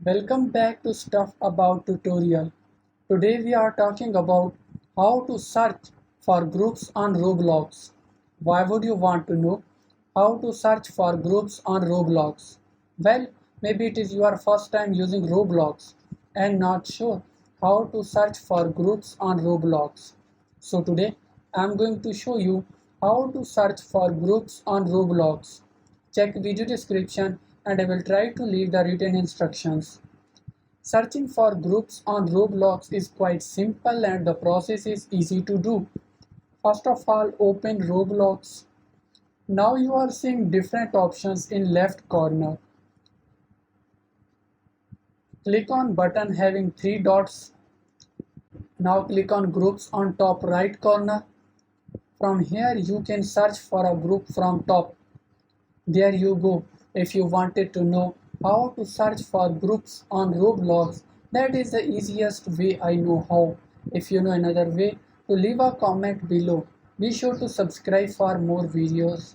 Welcome back to Stuff About Tutorial. Today we are talking about how to search for groups on Roblox. Why would you want to know how to search for groups on Roblox? Well, maybe it is your first time using Roblox and not sure how to search for groups on Roblox. So today I am going to show you how to search for groups on Roblox. Check video description and I will try to leave the written instructions. Searching for groups on Roblox is quite simple and the process is easy to do. First of all, open Roblox. Now you are seeing different options in left corner. Click on button having three dots. Now click on groups on top right corner. From here you can search for a group from top. There you go. If you wanted to know how to search for groups on Roblox, that is the easiest way I know how. If you know another way, to leave a comment below. Be sure to subscribe for more videos.